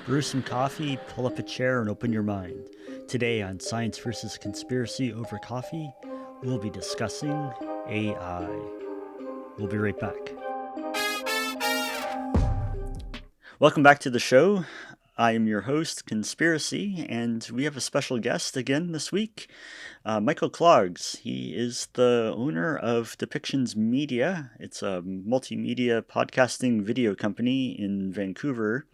Brew some coffee, pull up a chair, and open your mind. Today on Science versus Conspiracy over Coffee, we'll be discussing AI. We'll be right back. Welcome back to the show. I am your host, Conspiracy, and we have a special guest again this week, Michael Clogs. He is the owner of Depictions Media. It's a multimedia podcasting video company in Vancouver,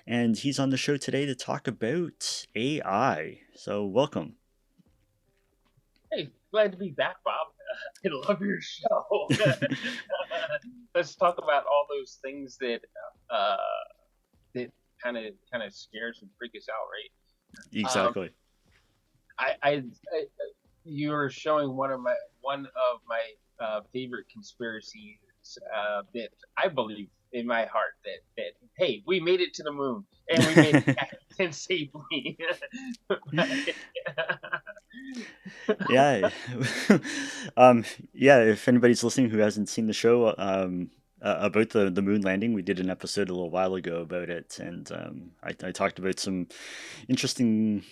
and he's on the show today to talk about AI. So, welcome. Hey, glad to be back, Bob. I love your show. Let's talk about all those things that uh, that kind of scares and freak us out, right? Exactly. I you were showing one of my favorite conspiracies that I believe in my heart that hey, we made it to the moon and we made it back and safely. Yeah. Yeah, if anybody's listening who hasn't seen the show, about the moon landing, we did an episode a little while ago about it, and I talked about some interesting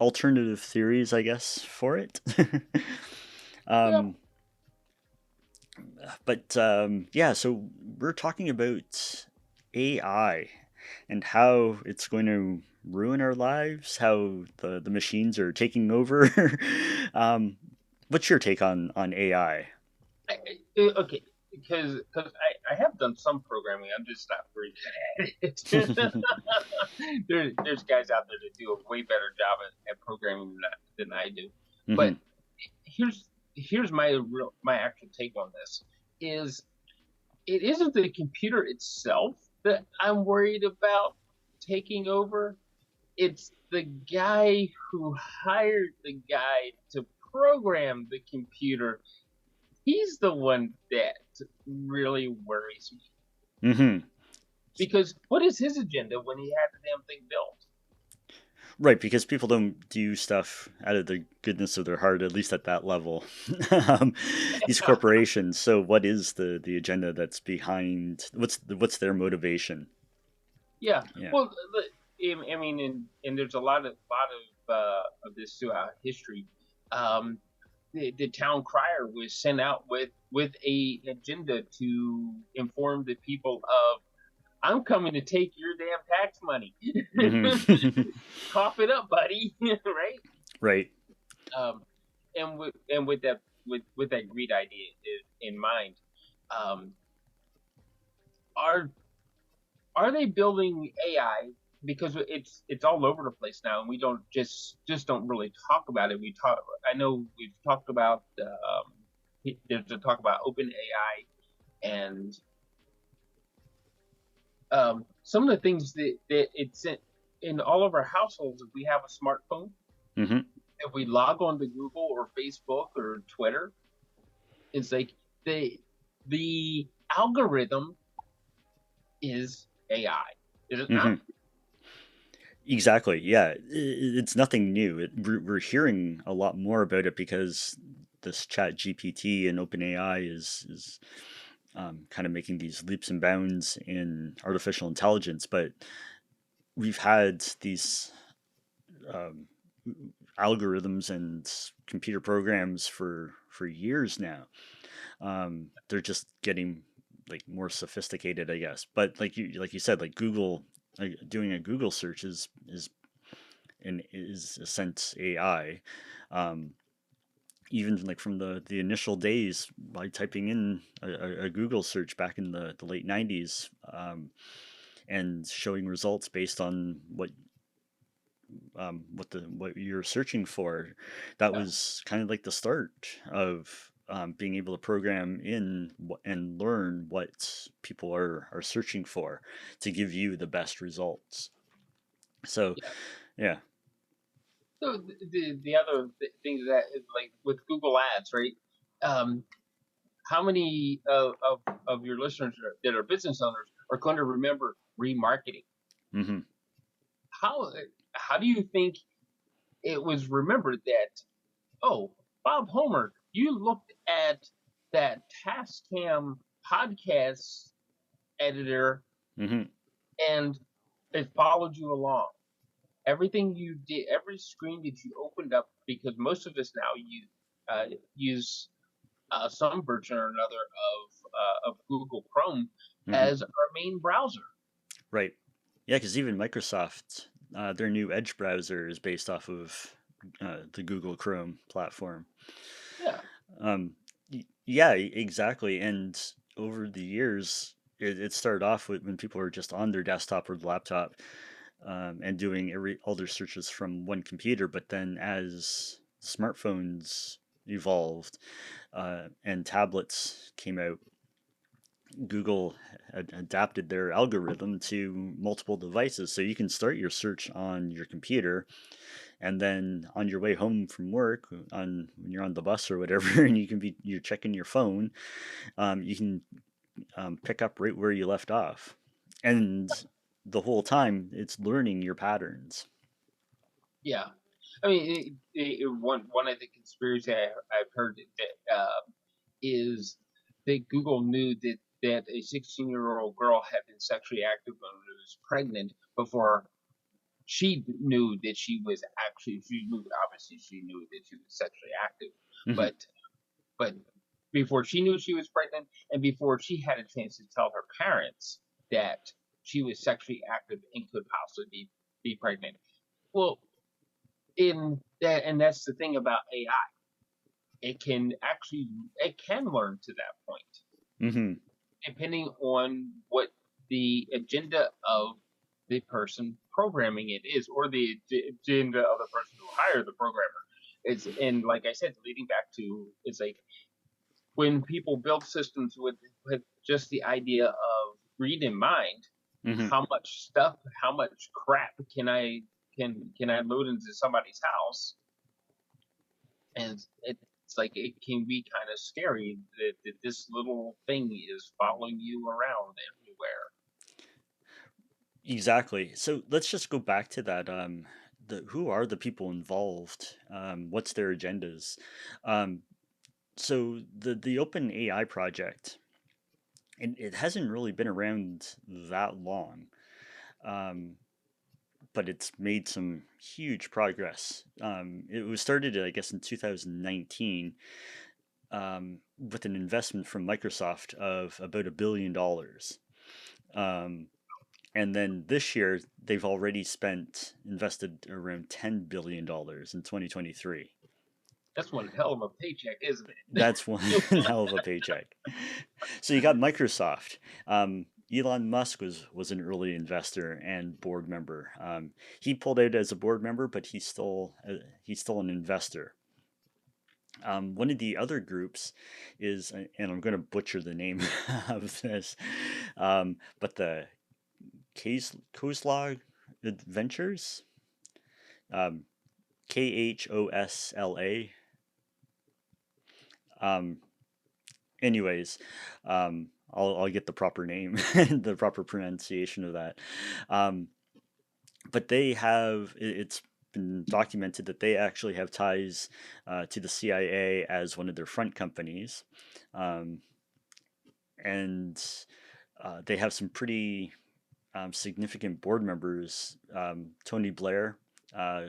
alternative theories, I guess, for it. Yeah. um, but yeah, so we're talking about AI and how it's going to ruin our lives, how the machines are taking over. What's your take on AI? Okay, because I have done some programming. I'm just not very good at it. There's guys out there that do a way better job at programming than I do. Hmm. But here's my actual take on this is it isn't the computer itself that I'm worried about taking over. It's the guy who hired the guy to program the computer. He's the one that really worries me Hmm. because what is his agenda when he had the damn thing built? Right, because people don't do stuff out of the goodness of their heart, at least at that level. um, these corporations. So, what is the agenda that's behind? What's their motivation? Yeah, Yeah. well, I mean, and there's a lot of this throughout history. Um, the town crier was sent out with a agenda to inform the people of I'm coming to take your damn tax money. Hmm. Cough it up, buddy. Right? Right. Um, and with that greed idea in mind, um, are are they building AI because it's all over the place now, and we don't just don't really talk about it. We talk. I know we've talked about there's a talk about open AI and some of the things that it's in all of our households. If we have a smartphone, Hmm. if we log on to Google or Facebook or Twitter, it's like the algorithm is AI. Is it Hmm. not? Exactly. Yeah, it's nothing new. We're hearing a lot more about it because this Chat GPT and OpenAI is kind of making these leaps and bounds in artificial intelligence. But we've had these um, algorithms and computer programs for years now. They're just getting like more sophisticated, I guess. But like you said, like Google, doing a Google search is a sense AI. Um, Even like from the initial days by typing in a Google search back in the late 90s, and showing results based on what you're searching for. That Yeah. was kind of like the start of being able to program in and learn what people are searching for to give you the best results. So, Yeah. yeah. So the other things that is like with Google Ads, right? Um, how many of your listeners that are business owners are going to remember remarketing? Hmm. How how do you think it was remembered that oh, Bob Homer, you looked at that Tascam podcast editor Hmm. and It followed you along. Everything you did, every screen that you opened up, because most of us now use some version or another of Google Chrome Hmm. as our main browser. Right. Yeah, because even Microsoft, their new Edge browser is based off of the Google Chrome platform. Yeah, Um, yeah, exactly. And over the years, it started off with when people were just on their desktop or laptop, and doing all their searches from one computer. But then as smartphones evolved, and tablets came out, Google adapted their algorithm to multiple devices. So you can start your search on your computer, and then on your way home from work, on when you're on the bus or whatever, and you're checking your phone, you can pick up right where you left off, and the whole time it's learning your patterns. yeah. I mean, one of the conspiracy I've heard that is that Google knew that a 16-year-old girl had been sexually active when she was pregnant before she knew that she knew, obviously she knew that she was sexually active, Hmm. but but before she knew she was pregnant and before she had a chance to tell her parents that she was sexually active and could possibly be pregnant. Well, in that, and that's the thing about AI. It can learn to that point, Hmm. depending on what the agenda of the person programming it is, or the agenda of the person who hired the programmer. It's and like I said, leading back to it's like when people build systems with just the idea of greed in mind, Hmm. how much crap can I load into somebody's house, and it's like it can be kind of scary that this little thing is following you around everywhere. Exactly. So let's just go back to that. Who are the people involved? What's their agendas? Um, so the Open AI project, and it hasn't really been around that long, um, but it's made some huge progress. It was started, I guess, in 2019, with an investment from Microsoft of about $1 billion. Um, and then this year, they've already invested around $10 billion in 2023. That's one hell of a paycheck, isn't it? That's one hell of a paycheck. So you got Microsoft. Elon Musk was an early investor and board member. He pulled out as a board member, but he's still an investor. One of the other groups is, and I'm going to butcher the name of this, but the Koslog Adventures, um, Khosla. Um, anyways, I'll get the proper name, the proper pronunciation of that. Um, but it's been documented that they actually have ties to the CIA as one of their front companies. Um, and they have some pretty significant board members. Tony Blair uh,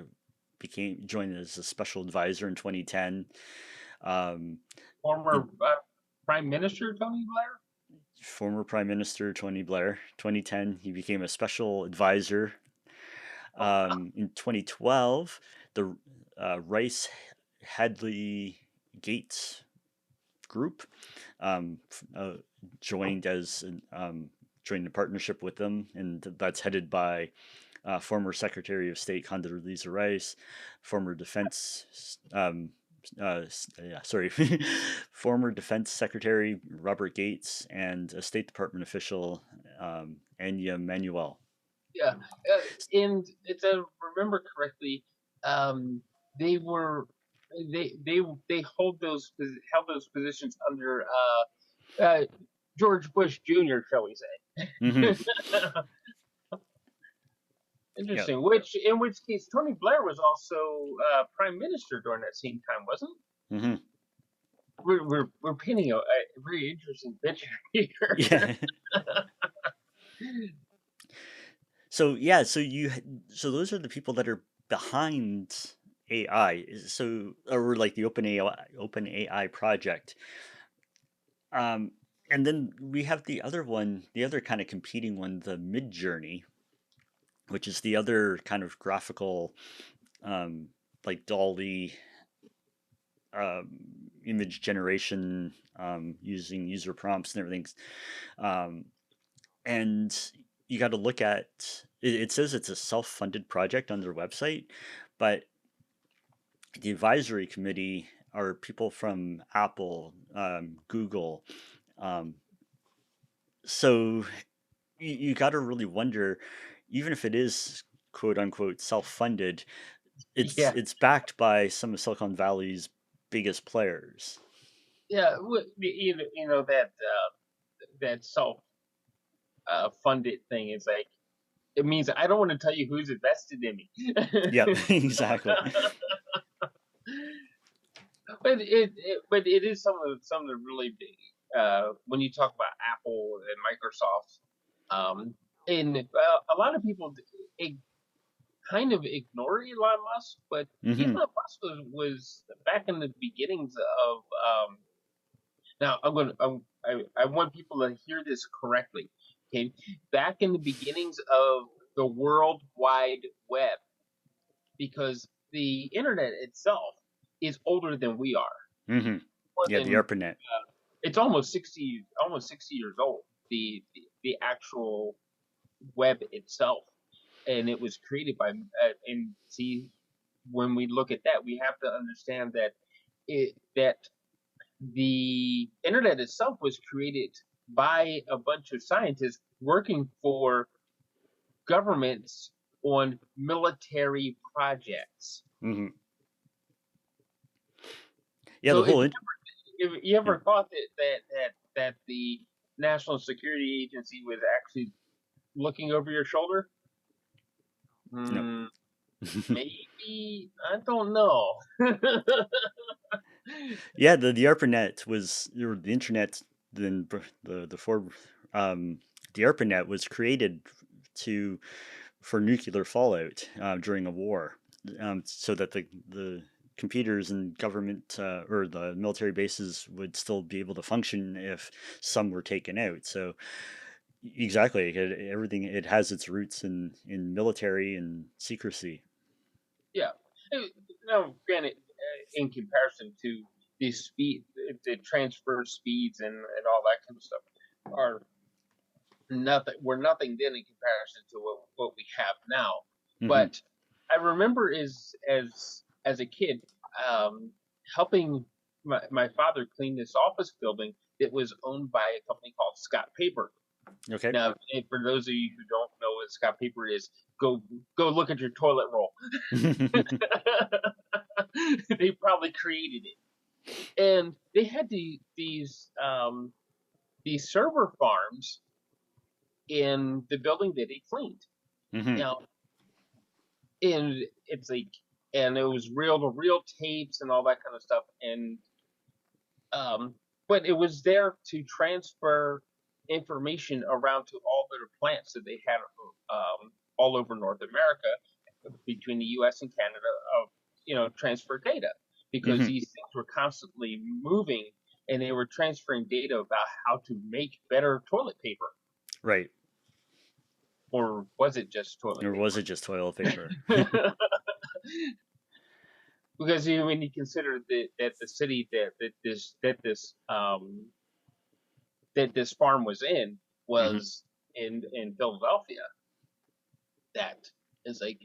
joined as a special advisor in 2010. Um, Former Prime Minister Tony Blair. Former Prime Minister Tony Blair, 2010, he became a special advisor. Oh, In 2012, the Rice Hadley Gates group um, joined joined a partnership with them, and that's headed by former Secretary of State Condoleezza Rice, former Defense, yeah, sorry, former Defense Secretary Robert Gates, and a State Department official, Anya Manuel. yeah, and if I remember correctly, um, they were they held those positions under George Bush Jr., shall we Hmm. say? Yeah. Interesting. In which case, Tony Blair was also prime minister during that same time, wasn't Hmm. he? We're painting a very interesting picture here. Yeah. So yeah, so those are the people that are behind AI. So or like the Open AI project. Um, and then we have the other one, the other kind of competing one, the Mid Journey, which is the other kind of graphical, um, like Dolly image generation using user prompts and everything. Um, and you got to look at it says it's a self-funded project on their website, but the advisory committee are people from Apple, Google. Um, so you got to really wonder, even if it is quote unquote self-funded, Yeah, it's backed by some of Silicon Valley's biggest players. yeah. You know that that self funded thing is like it means I don't want to tell you who's invested in me. Yep, exactly. But it is some of the really big when you talk about Apple and Microsoft, and a lot of people kind of ignore Elon Musk, but Elon Hmm. Musk was back in the beginnings of now I want people to hear this correctly. Okay, back in the beginnings of the World Wide Web, because the internet itself is older than we are. Hmm. More Yeah, the than ARPANET. it's almost 60 years old. The actual web itself, and it was created by and see when we look at that, we have to understand that that the internet itself was created by a bunch of scientists working for governments on military projects. Hmm. Yeah, So the whole if you yeah. ever thought that the National Security Agency was actually looking over your shoulder, No. hmm, maybe I don't know. Yeah, the ARPANET was or the internet. Then the four the ARPANET was created to for nuclear fallout during a war, so that the computers and government or the military bases would still be able to function if some were taken out. So exactly, everything it has its roots in military and secrecy. Yeah. Now, granted, in comparison to the speed, the transfer speeds and all that kind of stuff are nothing. We're nothing then in comparison to what we have now. Hmm. But I remember as a kid, helping my father clean this office building that was owned by a company called Scott Paper. Okay. Now, for those of you who don't know what Scott Paper is, go look at your toilet roll. They probably created it, and they had these server farms in the building that he cleaned. Hmm. Now, and it's like, and it was reel to reel tapes and all that kind of stuff, and um, but it was there to transfer information around to all their plants that they had all over North America between the U.S. and Canada of transfer data because Hmm. these things were constantly moving and they were transferring data about how to make better toilet paper, Right. or was it just toilet Or was paper? it just toilet paper? Because when you consider that the city that this farm was in Hmm. was in Philadelphia, that is like,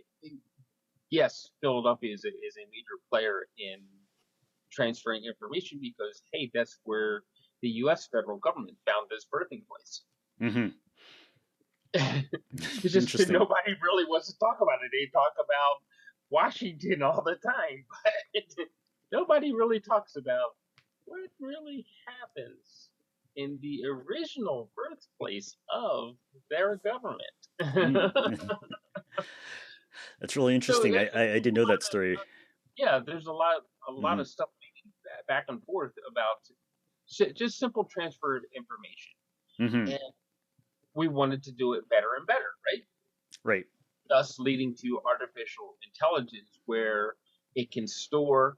yes, Philadelphia is a major player in transferring information because hey, that's where the U.S. federal government found this birthing place. Hmm. It's just that Interesting. nobody really wants to talk about it. They talk about Washington all the time, but nobody really talks about what really happens in the original birthplace of their Mm. government. That's really So interesting. I didn't know that story. yeah, there's a lot Hmm. of stuff back and forth about just simple transfer of information, Hmm. and we wanted to do it better and better, right? Right. thus leading to artificial intelligence where it can store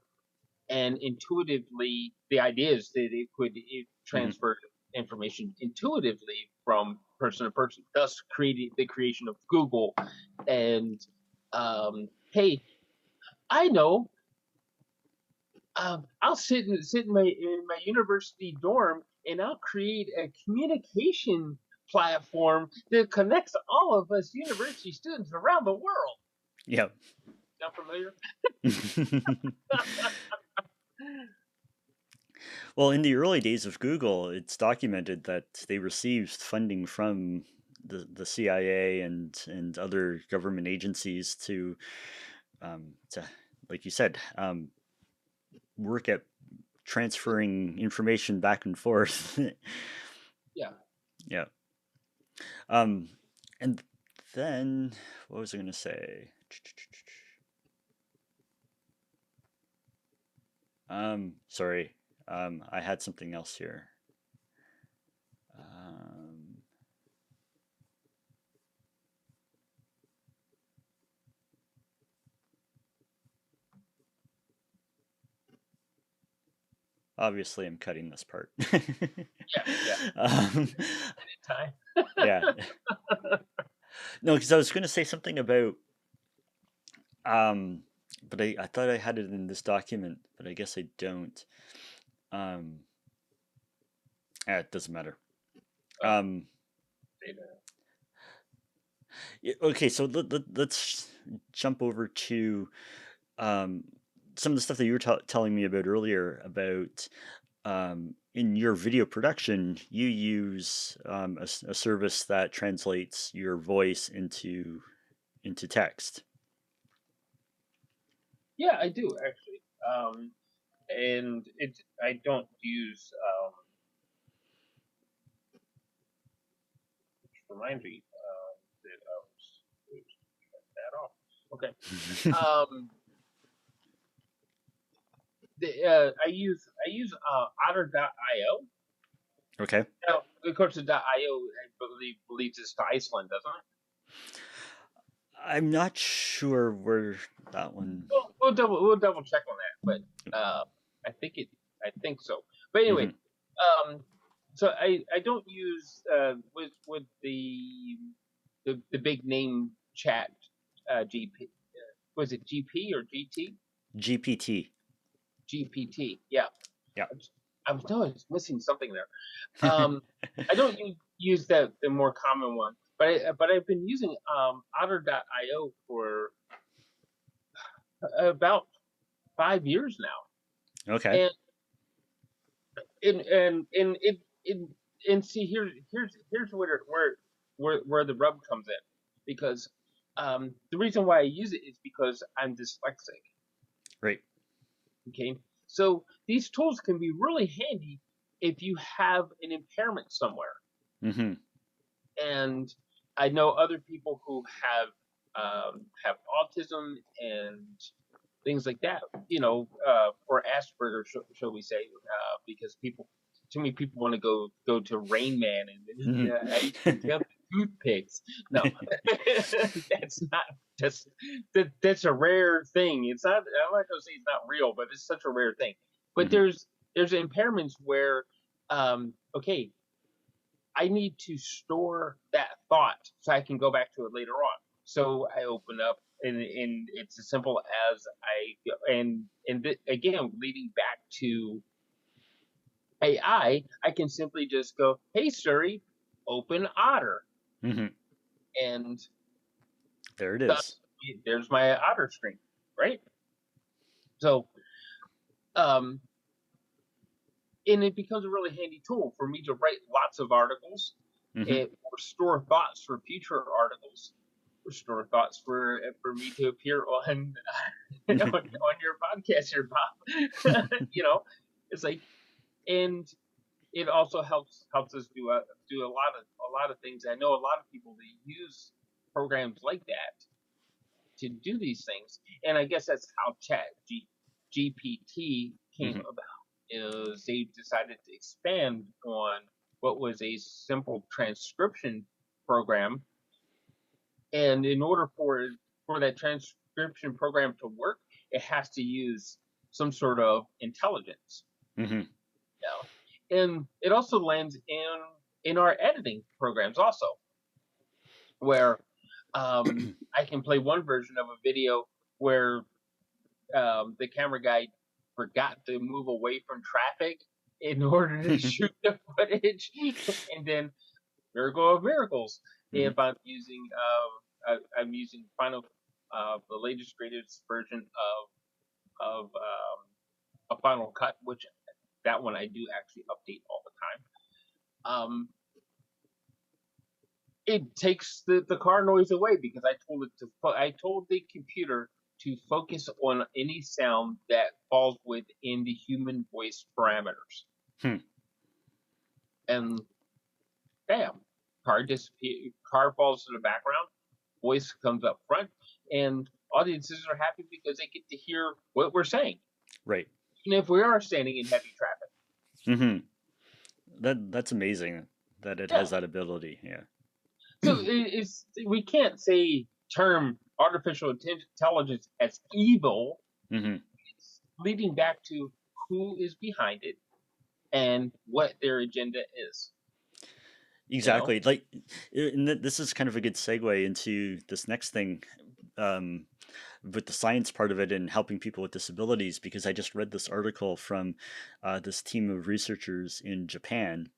and intuitively, the idea is that it could Hmm. transfer information intuitively from person to person, thus creating the creation of Google. And hey, I know, I'll sit in my university dorm and I'll create a communication platform that connects all of us university students around the world. Yeah. Sound familiar? Well, in the early days of Google, it's documented that they received funding from the CIA and other government agencies to, like you said, work at transferring information back and forth. Yeah. Yeah. Um, and then what was I going to say? Sorry. I had something else here. Um, Obviously, I'm cutting this part. Yeah. Yeah. um, Time. yeah. No, because I was going to say something about, um, but I thought I had it in this document, but I guess I don't. Um, it doesn't matter. Oh, Um, data. okay, so let's jump over to um, some of the stuff that you were telling me about earlier about in your video production, you use a service that translates your voice into text. Yeah, I do actually. And it I don't use which reminds me that I was shut that off. Okay. Um, I use Otter.io. Okay. Now, of course, the .io I believe leads us to Iceland, doesn't it? I'm not sure where that one. We'll double check on that, but I think it I think so. But anyway, Hmm. um, so I don't use with the big name chat GP. Was it GP or GT? GPT. GPT. Yeah, Yeah. I was missing something there. Um, I don't use the more common one, but I've been using Otter.io for about 5 years now, Okay. and it and see here's where the rub comes in, because the reason why I use it is because I'm dyslexic. Right. Okay, so these tools can be really handy if you have an impairment somewhere. Hmm. And I know other people who have autism and things like that. Or Asperger, shall we say? Because too many people want to go to Rain Man and Hmm. I can count the toothpicks. No, that's not just that's a rare thing. It's not. I'm not going to say it's not real, but it's such a rare thing. But Hmm. there's impairments where okay, I need to store that thought so I can go back to it later on. So I open up, and it's as simple as again, leading back to AI, I can simply just go, "Hey Siri, open Otter," Hmm. and There it is. thus there's my Otter screen, right? So um, and it becomes a really handy tool for me to write lots of articles, Hmm. or store thoughts for future articles, restore thoughts for me to appear on on your podcast here, Bob. It's like, and it also helps us do a lot of things. I know a lot of people that use programs like that to do these things, and I guess that's how GPT came Hmm. about. Is they decided to expand on what was a simple transcription program And in order for that transcription program to work, it has to use some sort of intelligence. Hmm. You know? And it also lands in our editing programs also, where I can play one version of a video where the camera guy forgot to move away from traffic in order to shoot the footage, and then miracle of miracles, Hmm. if I'm using final the latest greatest version of a Final Cut, which that one I do actually update all the time. It takes the car noise away because I told the computer to focus on any sound that falls within the human voice parameters. Hmm. And bam, car falls to the background, voice comes up front, and audiences are happy because they get to hear what we're saying, Right. even if we are standing in heavy traffic. Hmm. That's amazing that it Yeah. has that ability. Yeah. So it's we can't say term artificial intelligence as evil. Hmm. It's leading back to who is behind it and what their agenda is. You know? Exactly. Like, and this is kind of a good segue into this next thing, um, with the science part of it and helping people with disabilities, because I just read this article from this team of researchers in Japan,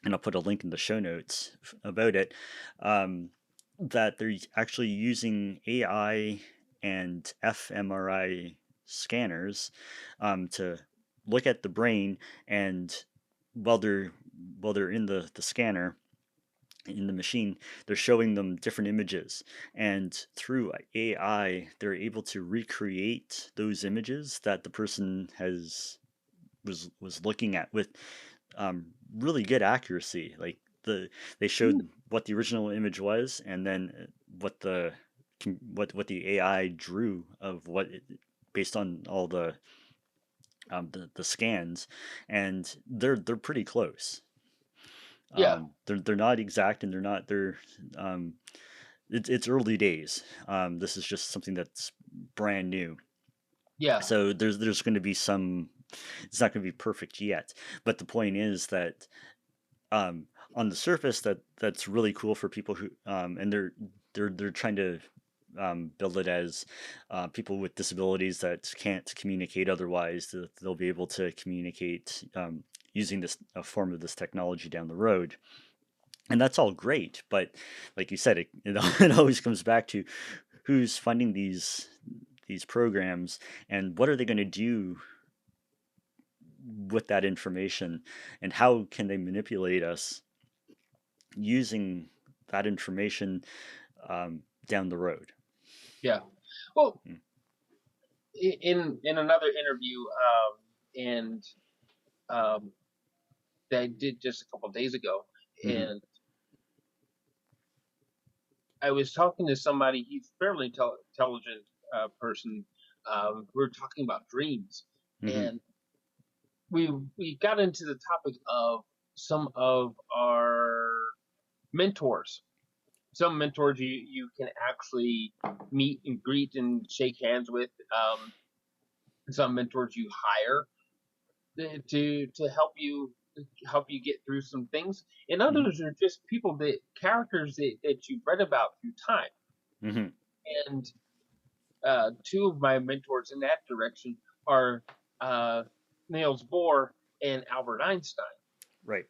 and I'll put a link in the show notes about it. Um, that they're actually using AI and fMRI scanners to look at the brain, and while they're while they're in the scanner in the machine, they're showing them different images, and through AI they're able to recreate those images that the person has was looking at with really good accuracy. Like they showed what the original image was, and then what the what the AI drew of based on all the scans, and they're pretty close. Yeah, They're not exact, and um, it's early days. This is just something that's brand new. yeah, So there's going to be some. It's not going to be perfect yet, but the point is that um, on the surface, that's really cool for people who and they're trying to build it as people with disabilities that can't communicate otherwise, that they'll be able to communicate using this a form of this technology down the road. And that's all great, but like you said, it always comes back to who's funding these programs, and what are they going to do with that information, and how can they manipulate us using that information down the road. yeah. Well, Mm. in another interview, and um, that I did just a couple of days ago, Mm-hmm. and I was talking to somebody. He's a fairly intelligent person. We were talking about dreams, Mm-hmm. and we got into the topic of some of our mentors. Some mentors you can actually meet and greet and shake hands with. Some mentors you hire to help you get through some things, and Mm-hmm. others are just people that characters that you've read about through time. Mm-hmm. And two of my mentors in that direction are uh, Niels Bohr and Albert Einstein. Right.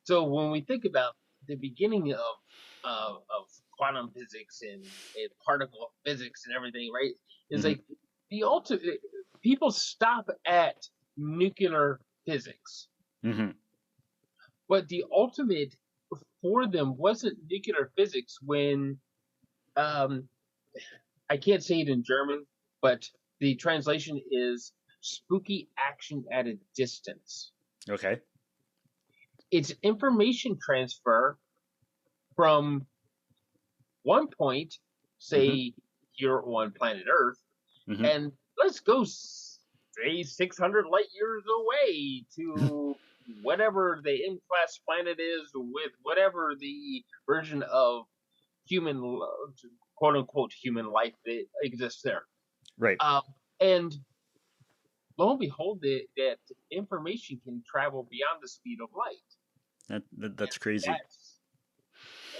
So when we think about the beginning of quantum physics and particle physics and everything, right, is Mm-hmm. like the ultimate. People stop at nuclear physics, Mm-hmm. but the ultimate for them wasn't nuclear physics when um, I can't say it in German, but the translation is spooky action at a distance. Okay. It's information transfer from one point, Mm-hmm. say here on planet Earth, Mm-hmm. and let's go say 600 light years away to whatever the M class planet is with whatever the version of human, quote unquote, human life that exists there. Right. And lo and behold, that information can travel beyond the speed of light. That's crazy. That's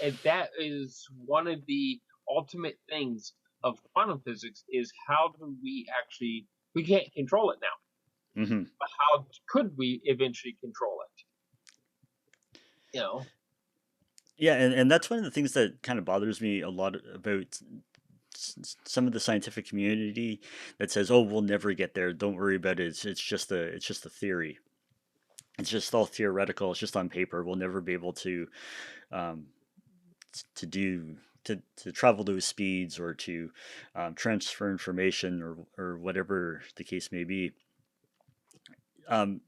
and that is one of the ultimate things of quantum physics is how do we actually we can't control it now, Hmm. but how could we eventually control it? You know, Yeah, and that's one of the things that kind of bothers me a lot about some of the scientific community that says, "Oh, we'll never get there. Don't worry about it. It's just a theory. It's just all theoretical. It's just on paper. We'll never be able um, to do to travel those speeds or to transfer information or whatever the case may be.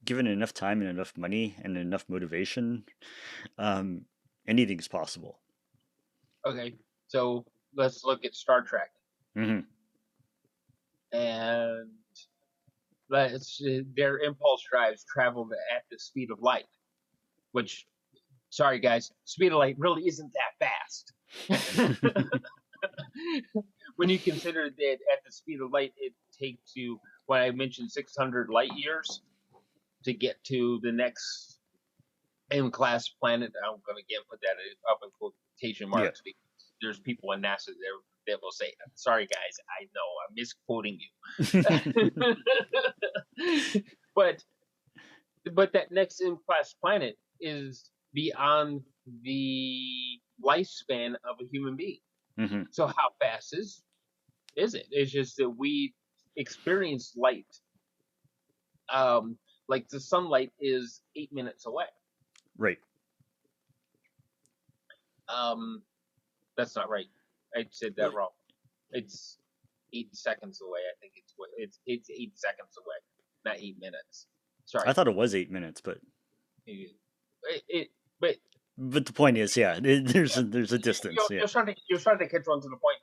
Given enough time and enough money and enough motivation, um, anything's possible." okay, so let's look at Star Trek Hmm. and let's their impulse drives traveled at the speed of light, which sorry guys, speed of light really isn't that fast. When you consider that at the speed of light it takes you when I mentioned 600 light years to get to the next M class planet. I'm going to again put that up in quotation Yeah. marks because there's people in NASA there that will say, "Sorry guys, I know I'm misquoting you," but that next M class planet is beyond the lifespan of a human being. Hmm. So how fast is it? It's just that we experience light. Um, like the sunlight is 8 minutes away. Right. Um, that's not right. I said that wrong. It's 8 seconds away. I think it's 8 seconds away, not 8 minutes. I Sorry. thought it was 8 minutes, It but but the point is, yeah, there's a distance. Yeah. you're starting to catch on to the point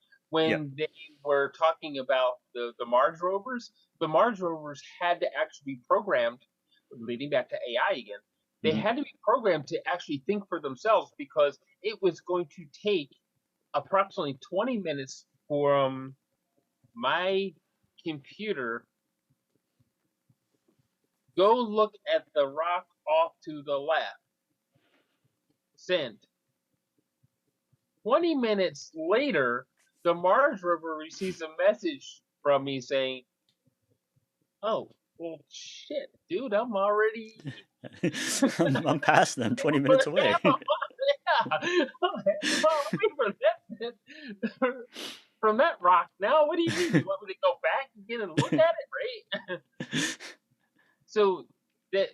Yeah. when they were talking about the Mars rovers. The Mars rovers had to actually be programmed, leading back to AI again. They Hmm. had to be programmed to actually think for themselves because it was going to take approximately 20 minutes from my computer go look at the rock off to the left. Send. 20 minutes later, the Mars rover receives a message from me saying, "Oh, well, shit, dude, I'm already I'm past them, 20 minutes away. yeah, I'm away from that rock now. What do you mean? You want me to go back again and look at it, right?" So that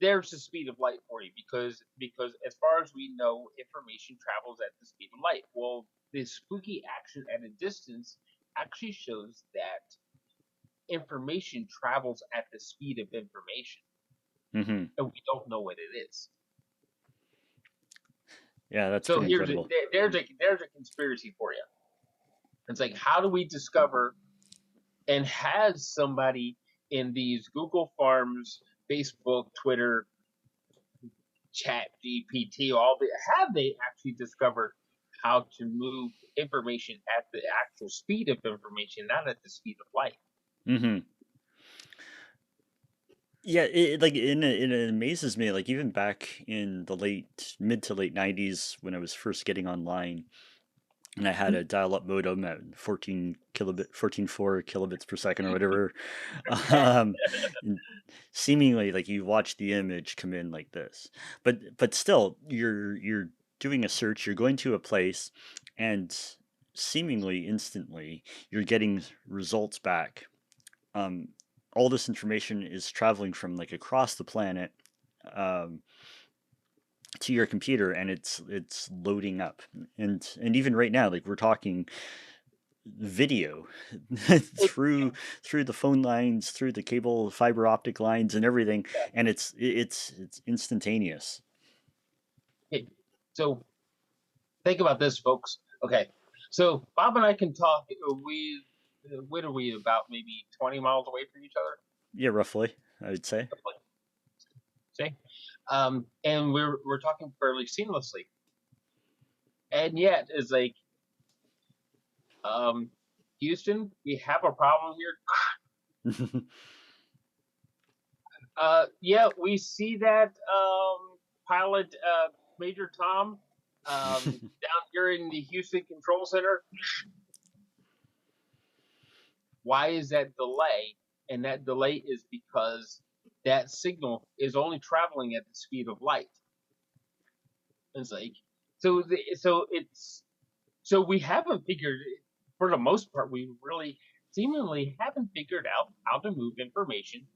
there's the speed of light for you because as far as we know, information travels at the speed of light. Well, the spooky action at a distance actually shows that information travels at the speed of information, Hmm. and we don't know what it is. Yeah, that's So pretty incredible. there's a conspiracy for you. It's like how do we discover and has somebody in these Google Farms, Facebook, Twitter, Chat GPT, all the have they actually discovered how to move information at the actual speed of information, not at the speed of light? Hmm. Yeah, it amazes me. Like even back in the mid to late '90s, when I was first getting online, and I had a dial-up modem at 14.4 kilobits per second or whatever. Um, and seemingly, like you watch the image come in like this, but still, you're doing a search. You're going to a place, and seemingly instantly, you're getting results back. Um, all this information is traveling from like across the planet. Um, to your computer, and it's loading up, and even right now, like we're talking video It, through the phone lines, through the cable fiber optic lines and everything, and it's instantaneous. it, so think about this, folks. Okay, so Bob and I can talk. We what are we about? Maybe 20 miles away from each other. Yeah, roughly, I would say. See, and we're talking fairly seamlessly, and yet it's like Um, Houston, we have a problem here. Yeah, we see that pilot Major Tom down here in the Houston Control Center. Why is that delay? And that delay is because that signal is only traveling at the speed of light. It's like so we haven't figured, for the most part, we really seemingly haven't figured out how to move information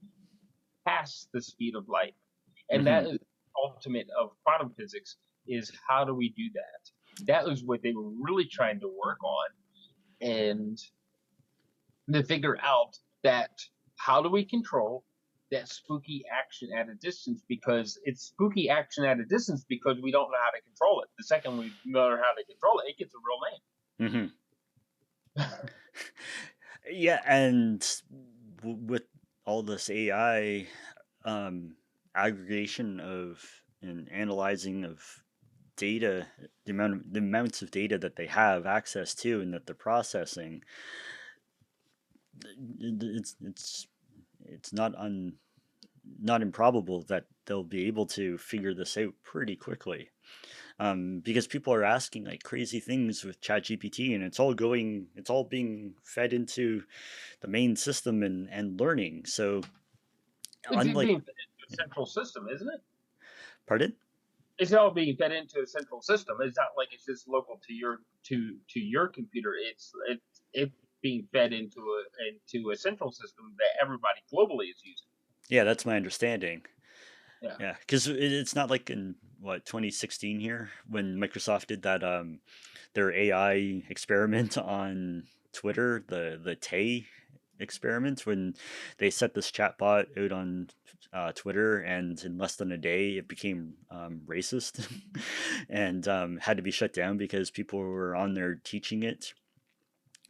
past the speed of light. And that Hmm. is ultimate of quantum physics, is how do we do that? That was what they were really trying to work on, and to figure out that how do we control that spooky action at a distance, because it's spooky action at a distance because we don't know how to control it. The second we learn how to control it, it gets a real Hmm. name. Yeah, and with all this AI, um, aggregation of and analyzing of data, the amounts of data that they have access to and that they're processing, it's it's not improbable that they'll be able to figure this out pretty quickly. Because people are asking like crazy things with ChatGPT, and it's all being fed into the main system and learning. So It's unlike, being fed into a central system, isn't it? pardon? It's all being fed into a central system. It's not like it's just local to your computer. It's being fed into a central system that everybody globally is using. Yeah, that's my understanding. Yeah. Yeah, because it's not like in what 2016 here when Microsoft did that their AI experiment on Twitter, the Tay experiment, when they set this chatbot out on Twitter, and in less than a day it became racist and had to be shut down because people were on there teaching it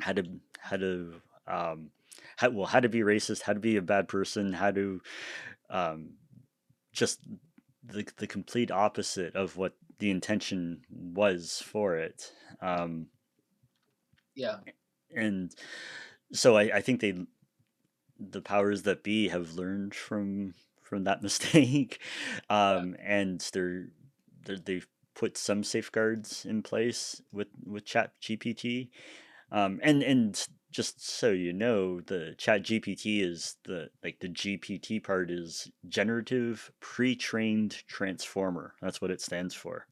how to how to be racist, how to be a bad person, how to um, just the complete opposite of what the intention was for it. Yeah. And so I think the powers that be have learned from that mistake, Yeah. and they've put some safeguards in place with Chat GPT, and just so you know, the Chat GPT is the GPT part is generative pre-trained transformer. That's what it stands for.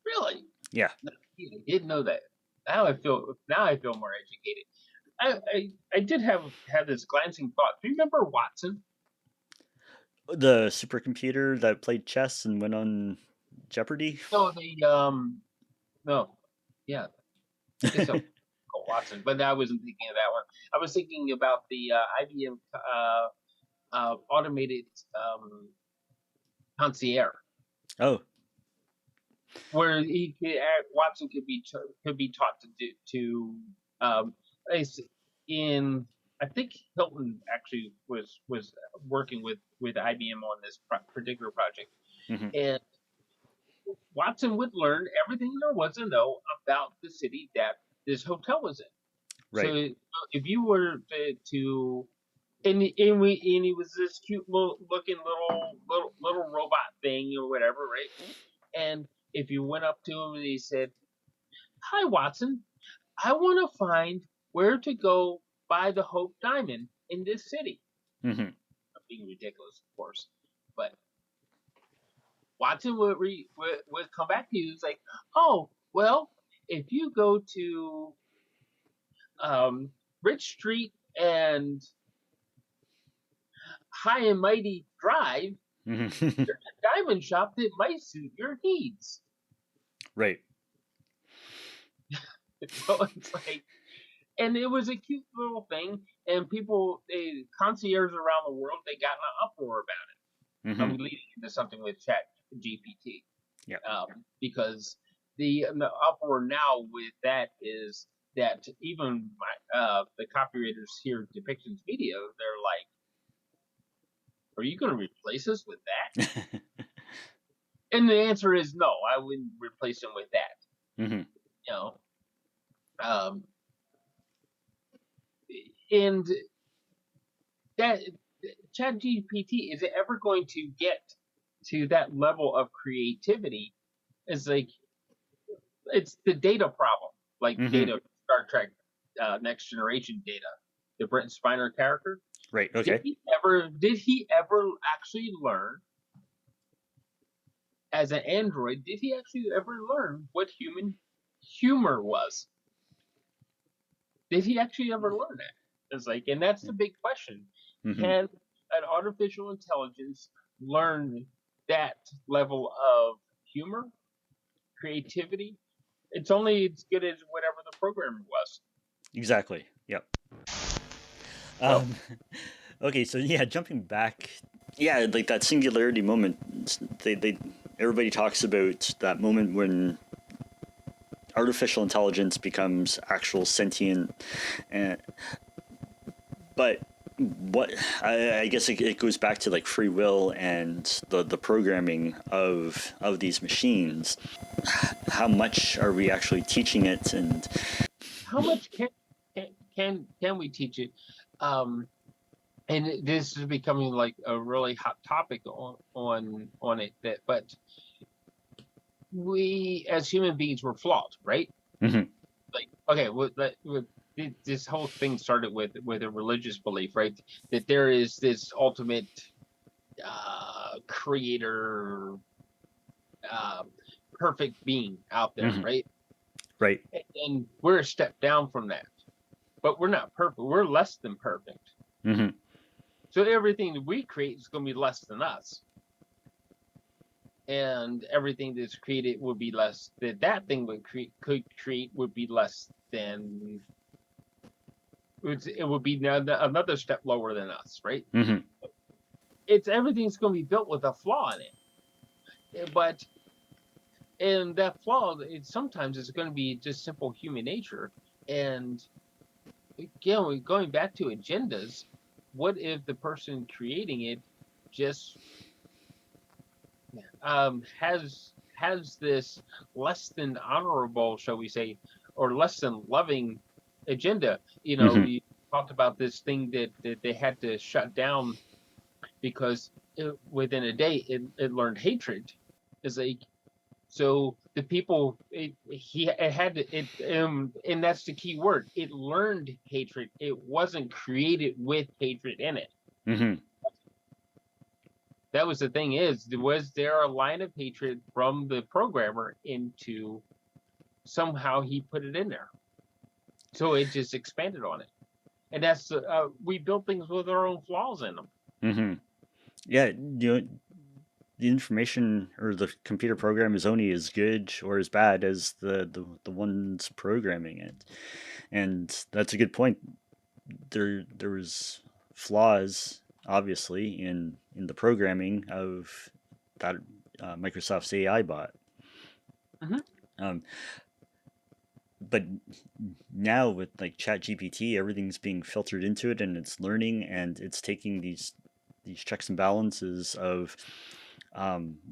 Really? Yeah, No, I didn't know that. Now I feel more educated. I did have this glancing thought. Do you remember Watson? the supercomputer that played chess and went on Jeopardy. No, no, yeah, I guess so. Called Watson, but I wasn't thinking of that one. I was thinking about the IBM automated um, concierge, Oh. where Watson could be taught to do to in I think Hilton actually was working with IBM on this particular project, Hmm. and Watson would learn everything there was to know about the city that this hotel was in. So Right. if you were to and he was this cute little looking little robot thing or whatever, right? And if you went up to him and he said, "Hi, Watson, I want to find where to go buy the Hope Diamond in this city." Hmm. I'm being ridiculous, of course, but Watson would come back to you. It's like, "Oh, well, if you go to Rich Street and High and Mighty Drive, Hmm. diamond shop that might suit your needs." Right. So it's like, and it was a cute little thing, and concierges around the world, they got in an uproar about it. Hmm. Leading into something with Chat GPT, Yeah. because the uproar now with that is that even the copywriters here at Depictions Media, they're like, "Are you going to replace us with that?" And the answer is no. I wouldn't replace them with that. Hmm. You know, um, and that ChatGPT, is it ever going to get to that level of creativity? It's like it's the data problem, like Mm-hmm. data Star Trek Next Generation data, the Brent Spiner character. Right. Did Okay. he ever? Did he ever actually learn as an android? Did he actually ever learn what human humor was? Did he actually ever learn that? It's like, and that's the big question: Mm-hmm. can an artificial intelligence learn that level of humor, creativity? It's only as good as whatever the programmer was. Exactly. Yep. So Um, okay, so yeah, jumping back, yeah, like that singularity moment. They everybody talks about that moment when artificial intelligence becomes actual sentient, and but what I guess it goes back to like free will and the programming of these machines. How much are we actually teaching it? And how much can we teach it? Um, and this is becoming like a really hot topic on it. That, but we as human beings were flawed, right? Mhm, Like, okay, this whole thing started with a religious belief, right? That there is this ultimate creator, uh, perfect being out there, mhm, right? right. And we're a step down from that, but we're not perfect. We're less than perfect. Mhm, So everything that we create is going to be less than us, and everything that's created would be less that thing could create would be less than it would be another step lower than us, right? mhm, It's everything's going to be built with a flaw in it, but and that flaw, it sometimes is going to be just simple human nature. And again, going back to agendas, what if the person creating it just has this less than honorable, shall we say, or less than loving agenda? You know, mhm, you talked about this thing that they had to shut down because within a day it learned hatred. It's like, so the people it had to it and that's the key word. It learned hatred. It wasn't created with hatred in it. mhm. That was the thing, is was there a line of hatred from the programmer into somehow he put it in there, so it just expanded on it. And that's we build things with our own flaws in them. Mhm. Yeah, the information or the computer program is only as good or as bad as the ones programming it, and that's a good point. There was flaws obviously in the programming of that Microsoft's AI bot. Mm-hmm. Um, but now with like ChatGPT, everything's being filtered into it and it's learning and it's taking these checks and balances of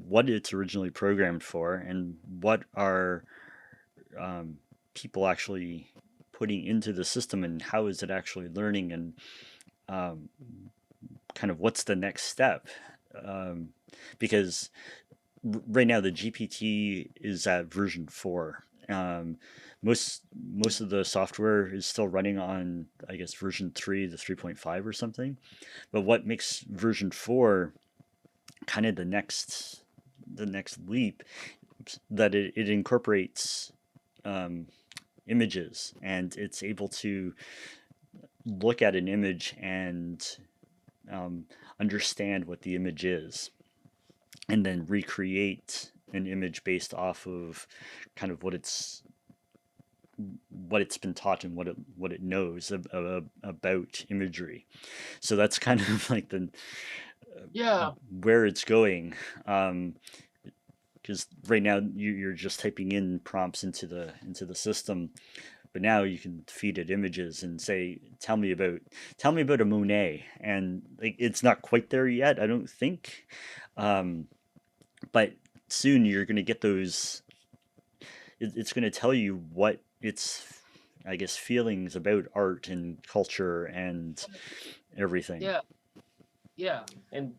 what it's originally programmed for and what are um, people actually putting into the system and how is it actually learning and um, kind of what's the next step. Um, because right now the GPT is at version 4. Most of the software is still running on, I guess, version 3 to 3.5 or something. But what makes version 4 kind of the next leap, that it incorporates um, images and it's able to look at an image and um, understand what the image is and then recreate an image based off of kind of what it's been taught and what it knows about imagery. So that's kind of like the Yeah. where it's going. Because right now you're just typing in prompts into the system, but now you can feed it images and say, tell me about a Monet, and like it's not quite there yet, I don't think, um, but soon you're going to get those. It's going to tell you what it's I guess, feelings about art and culture and everything. Yeah, yeah, and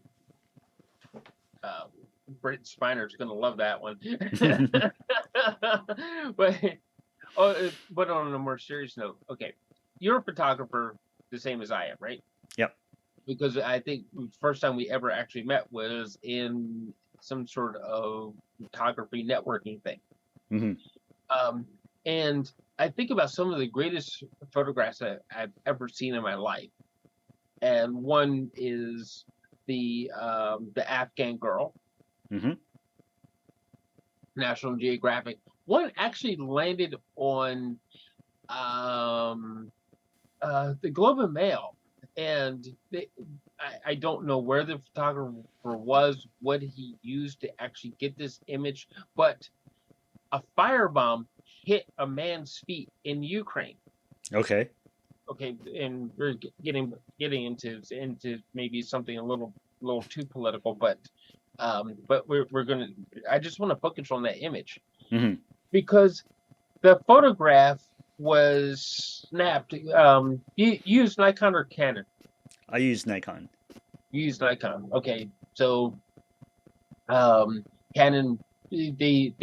uh, Britt Spiner's gonna love that one. but but on a more serious note, okay, you're a photographer the same as I am, right? Yep. Because I think the first time we ever actually met was in some sort of photography networking thing. Hmm. Um, and I think about some of the greatest photographs I've ever seen in my life, and one is the Afghan girl, Hmm. National Geographic. One actually landed on um, the Globe and Mail, and I don't know where the photographer was, what he used to actually get this image, but a firebomb hit a man's feet in Ukraine. Okay. Okay, and we're getting into maybe something a little too political, but we're gonna. I just want to focus on that image Hmm. because the photograph was snapped. You use Nikon or Canon? I use Nikon. You use Nikon. Okay, so um, Canon, the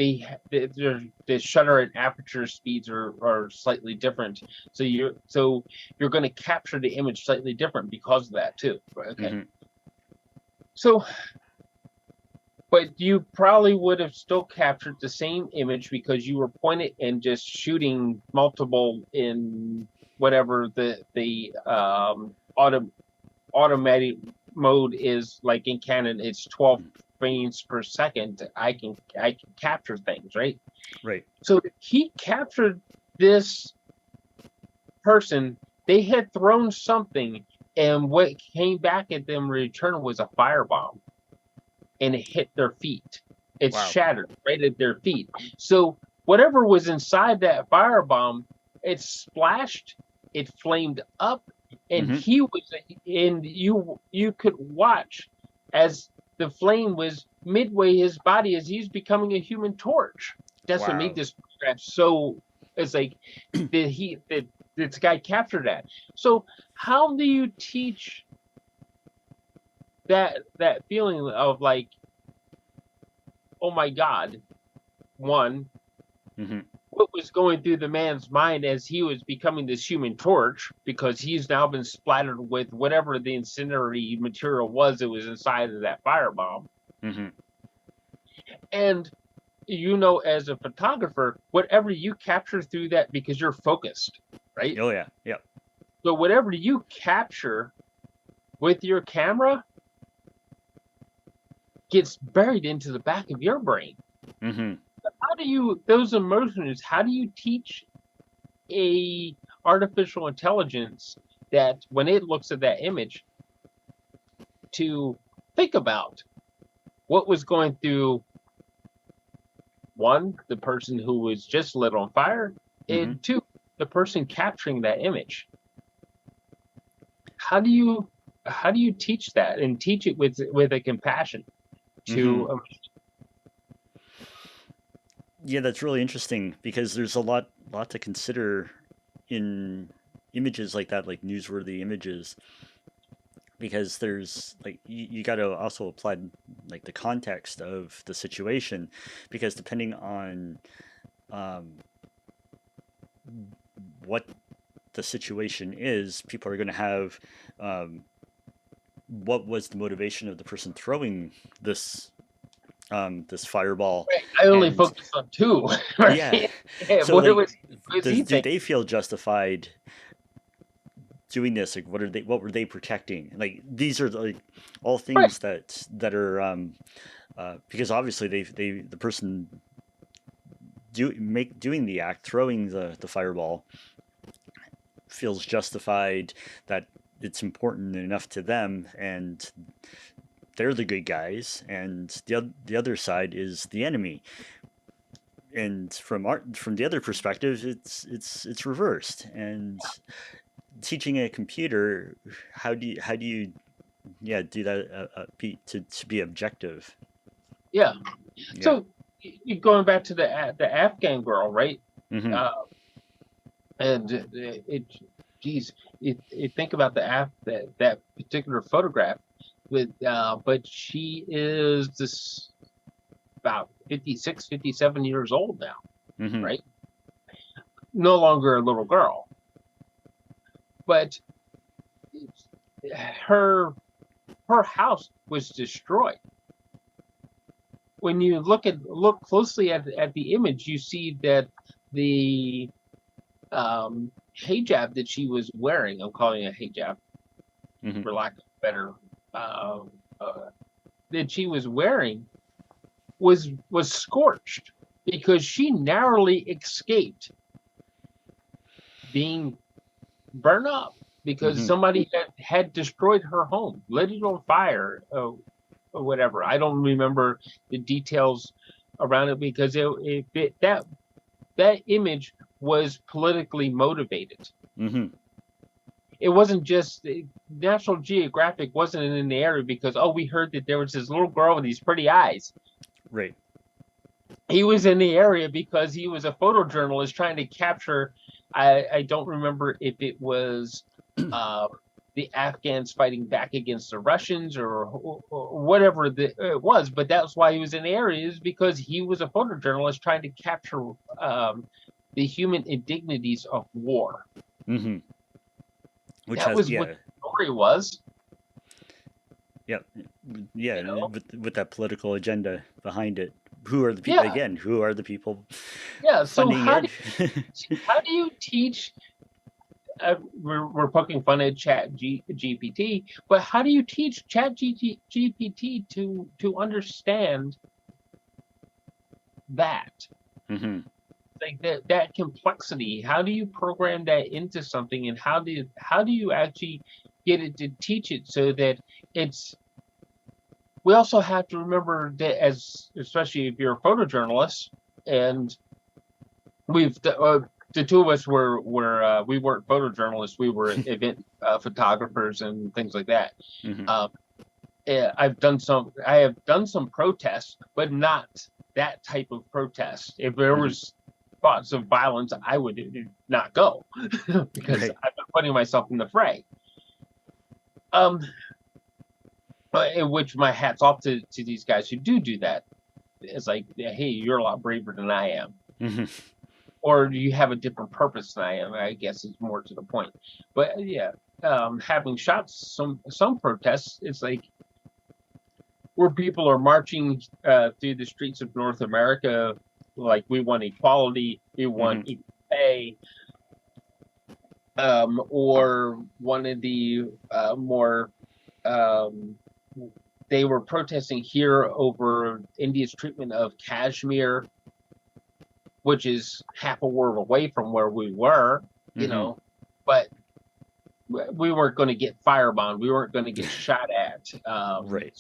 shutter and aperture speeds are slightly different. So you're going to capture the image slightly different because of that too. Okay, Hmm. so but you probably would have still captured the same image because you were pointed and just shooting multiple in whatever the automatic mode is. Like in Canon, it's 12 frames per second. I can capture things, right? Right. So he captured this person. They had thrown something, and what came back at them in return was a firebomb, and it hit their feet. It Wow. shattered right at their feet. So whatever was inside that firebomb, it splashed, it flamed up, and Hmm. he was and you could watch as the flame was midway his body as he's becoming a human torch. That's what made Wow. this photograph so. It's like that this guy captured that. So how do you teach that feeling of like, oh my God, one, Hmm. what was going through the man's mind as he was becoming this human torch because he's now been splattered with whatever the incendiary material was that was inside of that firebomb. Hmm. And as a photographer, whatever you capture through that because you're focused, right? Oh yeah. Yep. So whatever you capture with your camera gets buried into the back of your brain. Hmm. How do you those emotions, how do you teach a artificial intelligence that when it looks at that image to think about what was going through one, the person who was just lit on fire, Hmm. and two, the person capturing that image. How do you teach that and teach it with a compassion Hmm. to Yeah, that's really interesting because there's a lot to consider in images like that, like newsworthy images, because there's like you got to also apply like the context of the situation, because depending on um, what the situation is, people are going to have um, what was the motivation of the person throwing this this fireball, I only and focus on two, yeah, right? Yeah, so what like, was he do thinking? they feel justified doing this? Like, what were they protecting? Like, these are like all Right. things that are because obviously the person doing the act, throwing the fireball, feels justified, that it's important enough to them, and they're the good guys, and the other side is the enemy. And from the other perspective, it's reversed. And teaching a computer, how do you, yeah, do that, to be objective. Yeah. Yeah. So going back to the Afghan girl, right? Hmm. Uh, And geez, think about the app that particular photograph with, but she is this about 56, 57 years old now, Mm-hmm. right? No longer a little girl, but her her house was destroyed. When you look closely at the image, you see that the hijab that she was wearing, I'm calling it a hijab Mm-hmm. for lack of better, uh, uh, that she was wearing was scorched because she narrowly escaped being burned up because Mm-hmm. somebody had destroyed her home, lit it on fire, or whatever. I don't remember the details around it because that image was politically motivated. Mm-hmm. It wasn't just National Geographic wasn't in the area because oh we heard that there was this little girl with these pretty eyes. Right. He was in the area because he was a photojournalist trying to capture. I don't remember if it was uh, the Afghans fighting back against the Russians or whatever it was, but that's why he was in the area is because he was a photojournalist trying to capture the human indignities of war. Mm-hmm. Which That has, was what yeah, the story was, yeah, yeah, you know. with that political agenda behind it. Who are the people Yeah, again? Who are the people yeah. So funding it? how do you teach we're poking fun at GPT, but how do you teach GPT to understand that? Mm-hmm. Like that complexity. How do you program that into something and how do you actually get it to teach it so that it's we also have to remember that as especially if you're a photojournalist and we've the two of us were we weren't photojournalists, we were event photographers and things like that. Mm-hmm. Um, I have done some protests, but not that type of protest. If there Mm-hmm. was thoughts of violence, I would not go because Right. I've been putting myself in the fray. In which my hats off to these guys who do that. It's like, hey, you're a lot braver than I am, Mm-hmm. or you have a different purpose than I am. I guess is more to the point. But yeah, having shot some protests, it's like where people are marching through the streets of North America, like we want equality, we Mm-hmm. want equal pay, or one of the more um, they were protesting here over India's treatment of Kashmir, which is half a world away from where we were, you Mm-hmm. know, but we weren't going to get firebombed, we weren't going to get shot at. Right.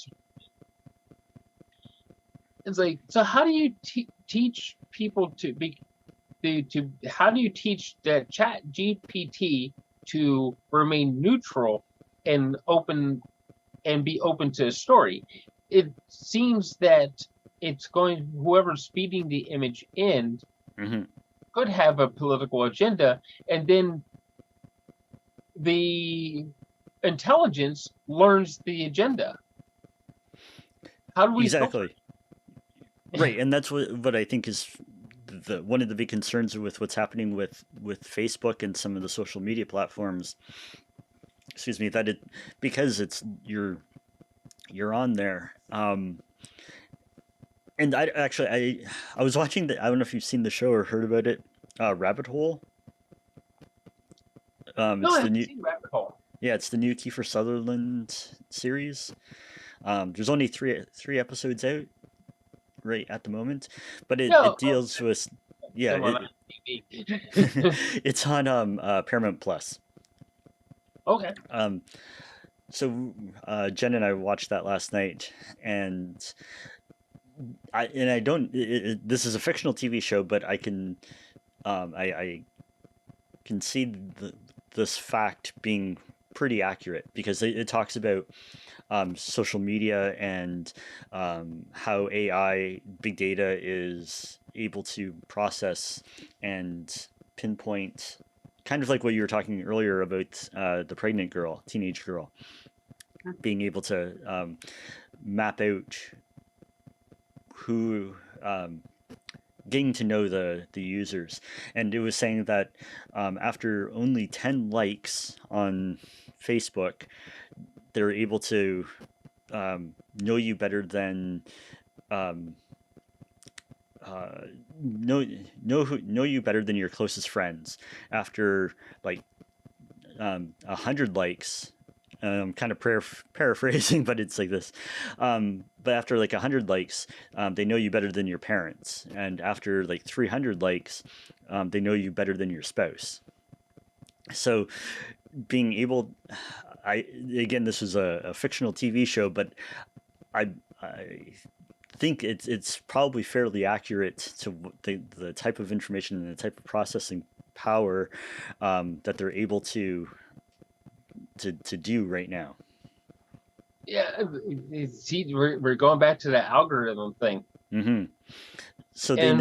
It's like, so how do you teach people to how do you teach the chat GPT to remain neutral and open and be open to a story? It seems that it's going whoever's feeding the image in Mm-hmm. could have a political agenda, and then the intelligence learns the agenda. How do we filter Exactly. Right, and that's what I think is the one of the big concerns with what's happening with Facebook and some of the social media platforms. Excuse me, that it because it's you're on there. And I was watching I don't know if you've seen the show or heard about it. Rabbit Hole. no, It's I the haven't new seen rabbit hole. yeah, it's the new Kiefer Sutherland series. There's only three episodes out right at the moment, but it No, deals with yeah him on it TV. it's on Paramount Plus. Okay. Um, Jen and I watched that last night, and I don't. This is a fictional TV show, but I can see this fact being pretty accurate because it talks about social media and how AI, big data is able to process and pinpoint. kind of like what you were talking earlier about the pregnant girl, teenage girl, being able to map out who, getting to know the users, and it was saying that after only 10 likes on Facebook, they're able to know you better than um, uh, know you better than your closest friends after like 100 likes. Kind of paraphrasing, but it's like this. But after like 100 likes, they know you better than your parents, and after like 300 likes, they know you better than your spouse. So being able, I again, this was a fictional TV show, but I think it's probably fairly accurate to the type of information and the type of processing power that they're able to do right now. Yeah, see, we're going back to the algorithm thing, Hmm. So and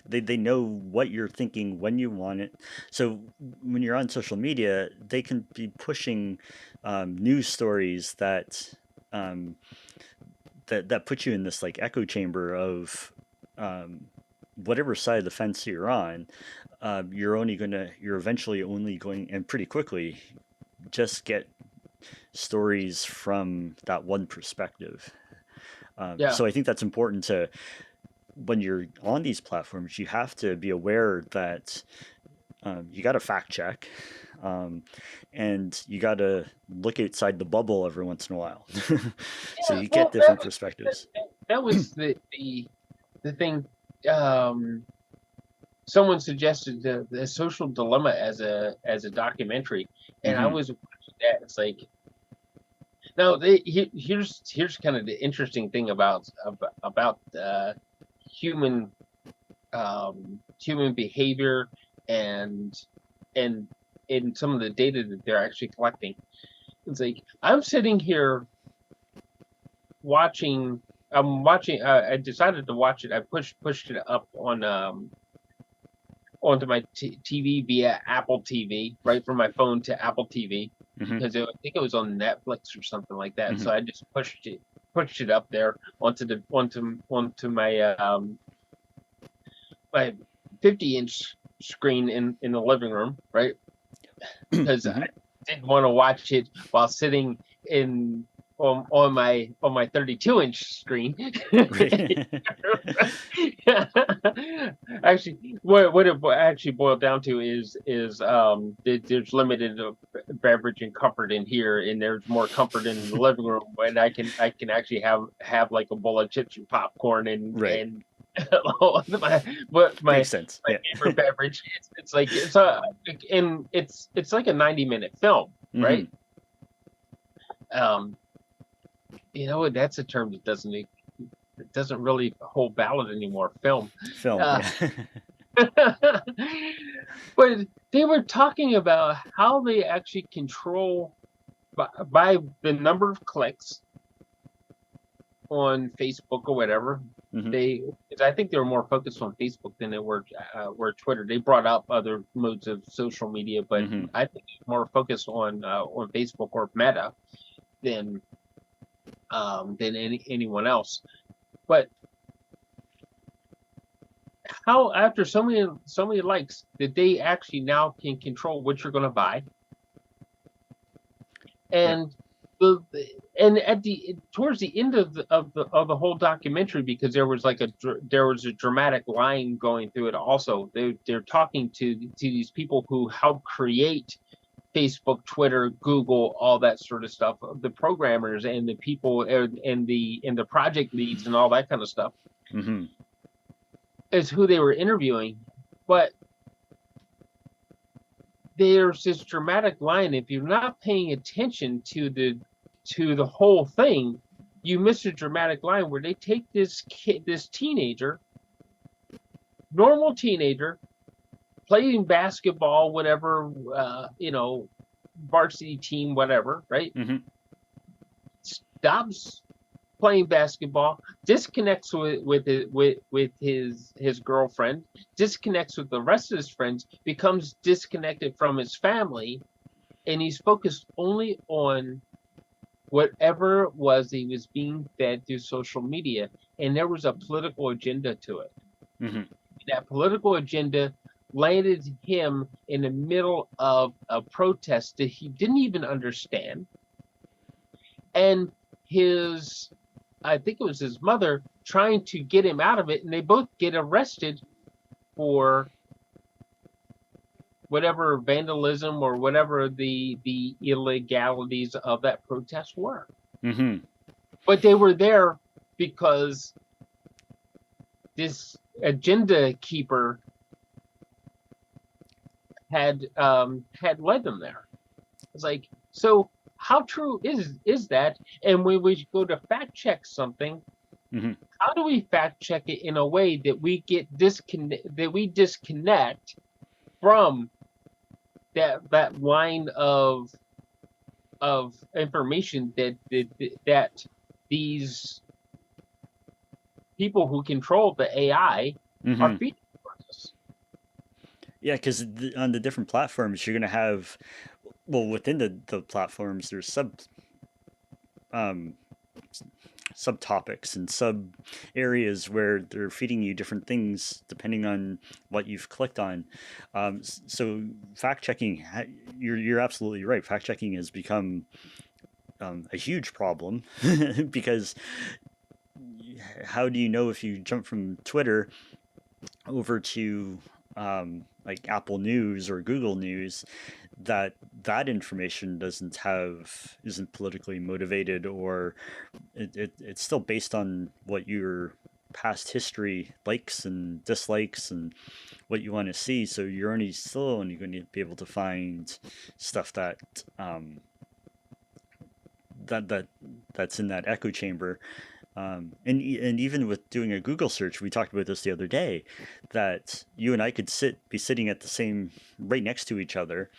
they know what you're thinking when you want it. So when you're on social media, they can be pushing news stories um, that put you in this like echo chamber of um, whatever side of the fence you're on. You're eventually only going, and pretty quickly, just get stories from that one perspective. yeah, So I think that's important to when you're on these platforms. You have to be aware that you got to fact check, um, and you got to look outside the bubble every once in a while, so yeah. you get Well, different perspectives. that was the thing. Um, Someone suggested the social dilemma as a documentary, and I Hmm. was watching that. It's like, now here's kind of the interesting thing about human human behavior and and in some of the data that they're actually collecting. It's like I'm sitting here watching. I'm watching. I decided to watch it. I pushed it up onto my TV via Apple TV, right from my phone to Apple TV, Hmm. because I think it was on Netflix or something like that. Hmm. So I just pushed it up there onto my 50-inch screen in the living room, right? Because I Hmm. didn't want to watch it while sitting in on my 32-inch screen. Right. Actually, what it actually boiled down to is there's limited beverage and comfort in here, and there's more comfort in the living room, and I can actually have like a bowl of chips and popcorn Right. and my what Makes sense. my Yeah. favorite beverage. It's like it's like a 90-minute film, Hmm. right? Um, that's a term that doesn't really hold valid anymore. Film. Film. Uh, Yeah. but they were talking about how they actually control by the number of clicks on Facebook or whatever. Hmm. They, I think they were more focused on Facebook than they were Twitter. They brought up other modes of social media, but Hmm. I think more focused on Facebook or Meta than anyone else. But how, after so many likes, that they actually now can control what you're going to buy, Yep. and the and at the towards the end of the whole documentary, because there was a dramatic line going through it. Also, they're talking to these people who help create Facebook, Twitter, Google, all that sort of stuff, the programmers and the people and the project leads and all that kind of stuff Hmm. is who they were interviewing. But there's this dramatic line. If you're not paying attention to the whole thing, you miss a dramatic line where they take this kid, this teenager, normal teenager, playing basketball, whatever, varsity team, whatever, right? Hmm. Stops. playing basketball, disconnects with his girlfriend, disconnects with the rest of his friends, becomes disconnected from his family, and he's focused only on whatever it was he was being fed through social media, and there was a political agenda to it. Hmm. That political agenda landed him in the middle of a protest that he didn't even understand, and his I think it was his mother trying to get him out of it, and they both get arrested for whatever vandalism or whatever the illegalities of that protest were. Hmm. But they were there because this agenda keeper had led them there. It's like, so how true is that? And when we go to fact check something, Hmm. how do we fact check it in a way that we disconnect from that line of information that these people who control the AI are Hmm. feeding us? Yeah, because on the different platforms, you're gonna have, well, within the platforms, there's um, subtopics and sub areas where they're feeding you different things depending on what you've clicked on. So fact checking, you're absolutely right. Fact checking has become a huge problem because how do you know if you jump from Twitter over to like Apple News or Google News that that information isn't politically motivated, or it's still based on what your past history likes and dislikes and what you want to see. So you're only going to be able to find stuff that that that's in that echo chamber. And even with doing a Google search, we talked about this the other day, that you and I could be sitting at the same, right next to each other,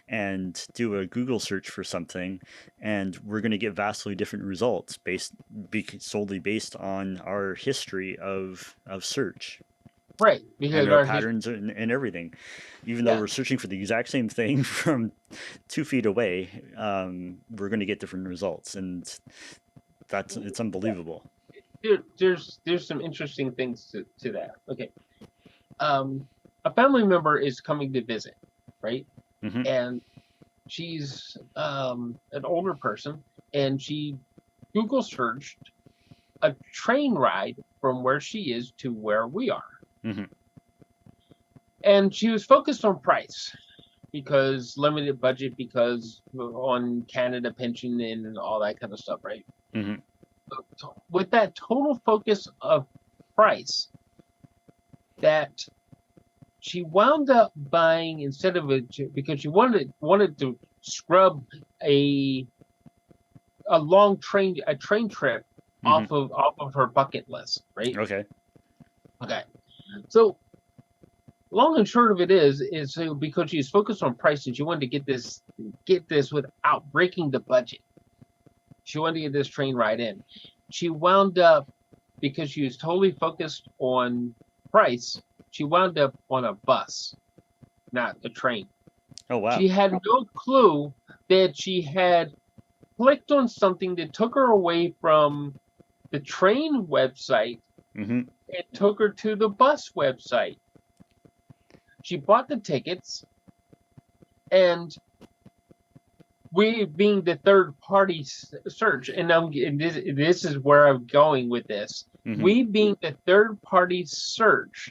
and do a Google search for something, and we're going to get vastly different results solely based on our history of search Right, and because our our history. patterns and everything. Even though Yeah, we're searching for the exact same thing from 2 feet away, we're going to get different results, and it's unbelievable. there's some interesting things to that. Okay, um, a family member is coming to visit, right? Hmm. And she's an older person, and she Google searched a train ride from where she is to where we are, Hmm. and she was focused on price because limited budget, because on Canada pension and all that kind of stuff, right? Hmm. With that total focus of price, that she wound up buying, instead of it, because she wanted to scrub a a train trip Hmm. off of her bucket list, right? Okay. Okay, so long and short of it is so because she's focused on price and she wanted to get this without breaking the budget. She wanted to get this train ride in. She wound up, because she was totally focused on price, she wound up on a bus, not a train. Oh wow. She had no clue that she had clicked on something that took her away from the train website Hmm. and took her to the bus website. She bought the tickets, and we, being the third party search, and this is where I'm going with this. Hmm. We, being the third party search,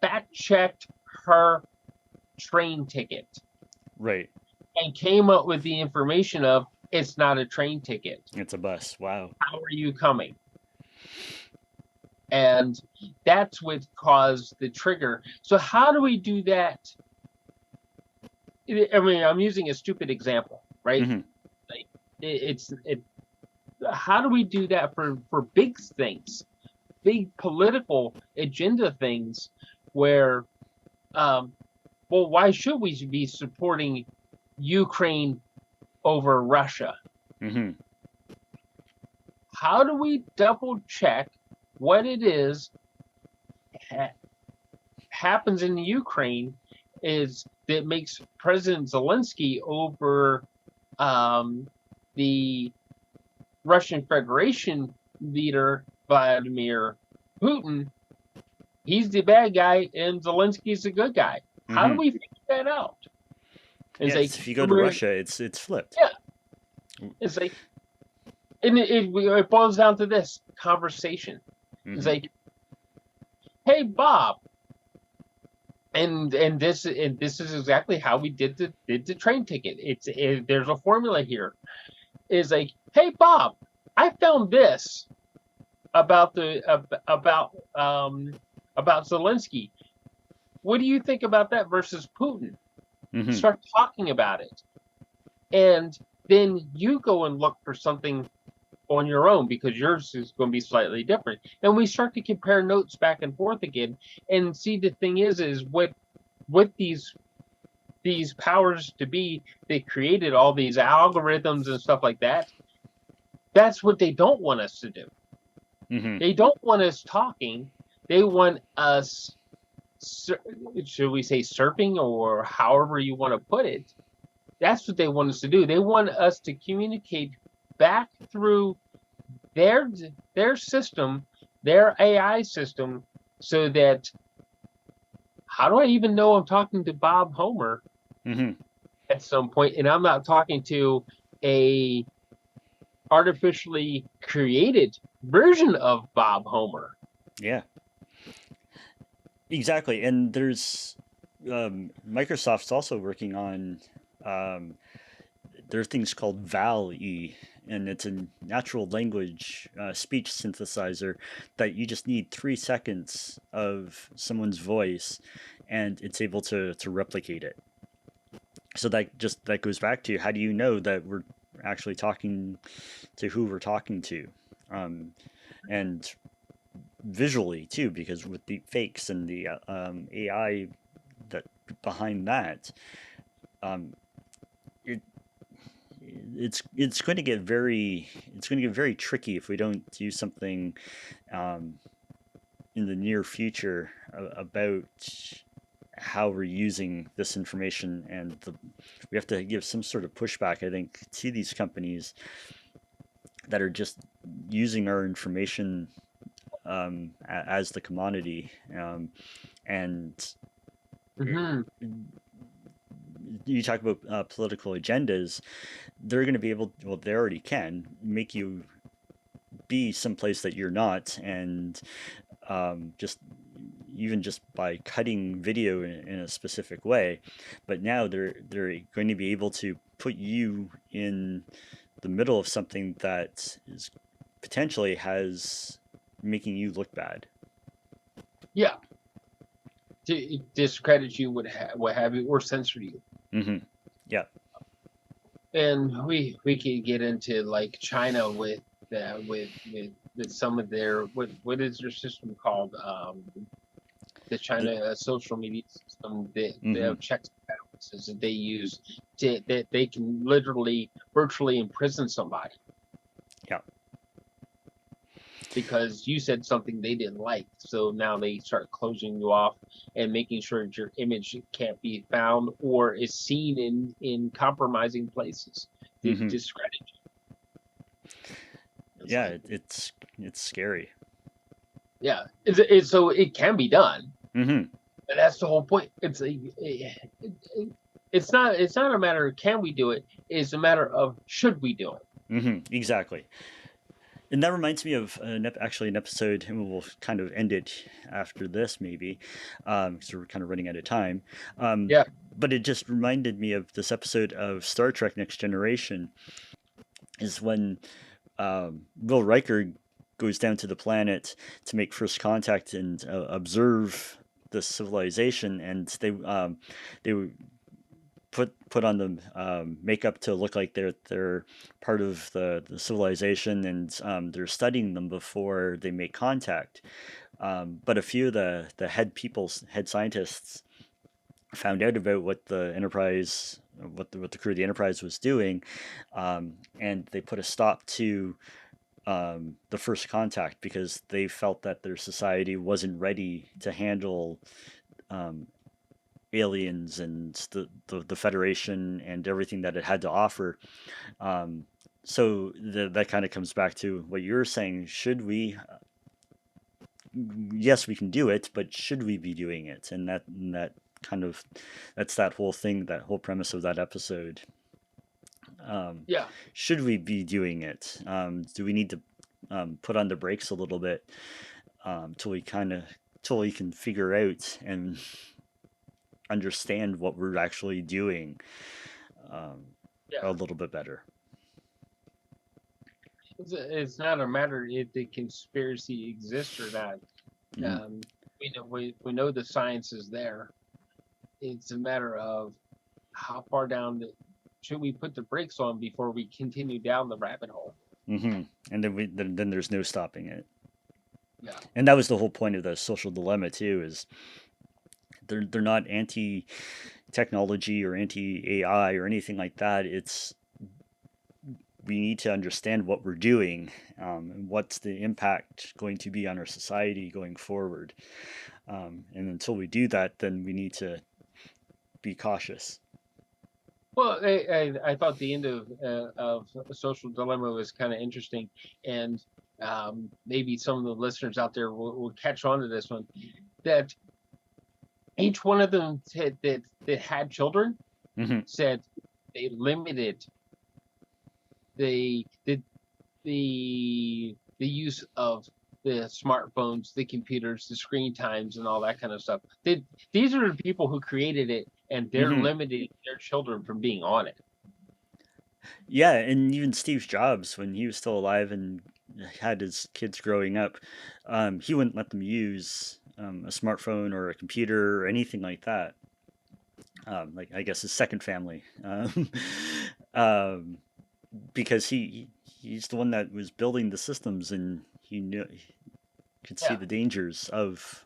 fact checked her train ticket Right. and came up with the information of, it's not a train ticket. It's a bus. Wow. How are you coming? And that's what caused the trigger. So how do we do that? I mean, I'm using a stupid example, right? Hmm. Like, it's it. How do we do that for big things, big political agenda things, where, um, well, why should we be supporting Ukraine over Russia? Hmm. how do we double check what it is ha- happens in the Ukraine is that makes President Zelensky over the Russian Federation leader Vladimir Putin. He's the bad guy and Zelensky's the good guy. How do Hmm. we figure that out? It's Yeah, like if you go to Russia, it's flipped. yeah, it's like and it boils down to this conversation. It's Hmm. like, hey Bob, and this is exactly how we did the train ticket. There's a formula here. Is like, hey Bob, I found this about the about Zelensky. What do you think about that versus Putin? Hmm. Start talking about it, and then you go and look for something on your own because yours is going to be slightly different. And we start to compare notes back and forth again, and see the thing is what these powers to be, they created all these algorithms and stuff like that. That's what they don't want us to do. Hmm. They don't want us talking. They want us, should we say, surfing or however you want to put it. That's what they want us to do. They want us to communicate back through their their system, their AI system, so that how do I even know I'm talking to Bob Homer Hmm. at some point, and I'm not talking to a artificially created version of Bob Homer. Yeah, exactly. And there's Microsoft's also working on um, there are things called Val-E, and it's a natural language speech synthesizer that you just need 3 seconds of someone's voice, and it's able to replicate it. So that goes back to how do you know that we're actually talking to who we're talking to, um, and visually too, because with deep fakes and the AI that behind that, um, it it's going to get very tricky if we don't do something um, in the near future about how we're using this information, and we have to give some sort of pushback, I think, to these companies that are just using our information as the commodity, and Mm-hmm. you talk about political agendas. They're going to be able, well, they already can make you be someplace that you're not, and just even just by cutting video in a specific way. But now they're going to be able to put you in the middle of something that is potentially has making you look bad. Yeah, to discredit you, what have you, or censor you. Hmm. Yeah. And we could get into like China with with some of their what is their system called? The The, China social media system. They hmm. have checks and balances that they use to that they can literally virtually imprison somebody Yeah. because you said something they didn't like. So now they start closing you off and making sure that your image can't be found or is seen in compromising places to Hmm. discredit you. It's Yeah. like, It's scary. yeah, so it can be done, Hmm. but that's the whole point. It's not a matter of can we do it. It's a matter of should we do it. Hmm. Exactly. And that reminds me of actually an episode, and we'll kind of end it after this, maybe, because we're kind of running out of time. Um, Yeah. but it just reminded me of this episode of Star Trek Next Generation, is when Will Riker goes down to the planet to make first contact and observe the civilization, and they put on the makeup to look like they're part of the civilization, and they're studying them before they make contact. But a few of the head scientists found out about what the Enterprise, what the crew of the Enterprise was doing, and they put a stop to the first contact because they felt that their society wasn't ready to handle um, aliens and the Federation and everything that it had to offer. Um, so that kind of comes back to what you're saying. Should we? Yes, we can do it, but should we be doing it? And that kind of that's that whole thing, that whole premise of that episode. Um, Yeah. should we be doing it? Do we need to put on the brakes a little bit till we can figure out and understand what we're actually doing um, a Yeah. little bit better? It's not a matter if the conspiracy exists or not. Hmm. Um, we know the science is there. It's a matter of how far down should we put the brakes on before we continue down the rabbit hole. Hmm. And then there's no stopping it. Yeah. And that was the whole point of the social dilemma too. Is they're not anti technology or anti AI or anything like that. It's we need to understand what we're doing and what's the impact going to be on our society going forward. And until we do that, then we need to be cautious. Well, I thought the end of Social Dilemma was kind of interesting, and maybe some of the listeners out there will catch on to this one. That each one of them said that had children Hmm. said they limited the the the use of the smartphones, the computers, the screen times, and all that kind of stuff. These are the people who created it, and they're Hmm. limiting their children from being on it. Yeah, and even Steve Jobs, when he was still alive and had his kids growing up, he wouldn't let them use a smartphone or a computer or anything like that. Like I guess his second family, um, because he's the one that was building the systems and he knew could see Yeah, the dangers of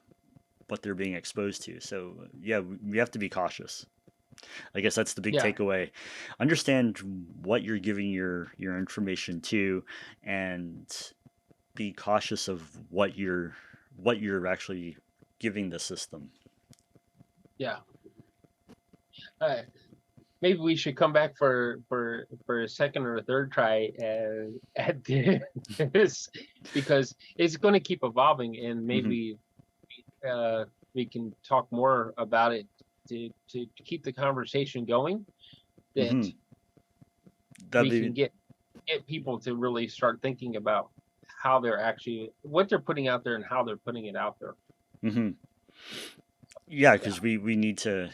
what they're being exposed to. So yeah, we have to be cautious. I guess that's the big yeah, takeaway. Understand what you're giving your information to, and be cautious of what you're actually giving the system. yeah. Uh, Maybe we should come back for a second or a third try at this because it's going to keep evolving, and Hmm. maybe uh, we can talk more about it to keep the conversation going. That Hmm. That'd we can be. get people to really start thinking about how they're actually what they're putting out there and how they're putting it out there. Hmm. Yeah, Yeah, because we need to.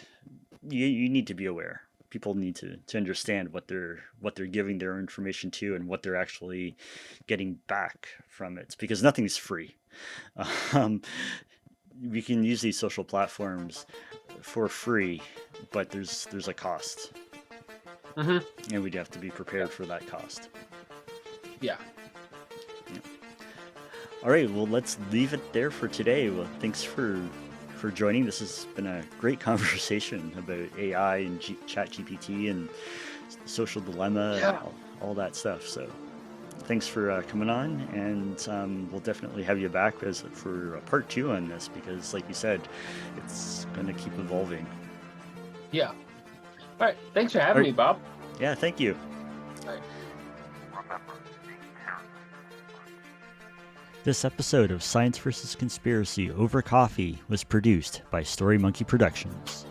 You need to be aware. People need to understand what they're giving their information to and what they're actually getting back from it because nothing's free. Um, we can use these social platforms for free, but there's a cost, hmm and we'd have to be yeah, prepared for that cost. yeah. Yeah. All right, well, let's leave it there for today. Well, thanks for joining. This has been a great conversation about AI and Chat GPT and the social dilemma and Yeah. all that stuff. So thanks for coming on, and we'll definitely have you back as for part two on this because, like you said, it's going to keep evolving. Yeah. All right. Thanks for All having right, me, Bob. yeah, thank you. All right. This episode of Science vs. Conspiracy Over Coffee was produced by Story Monkey Productions.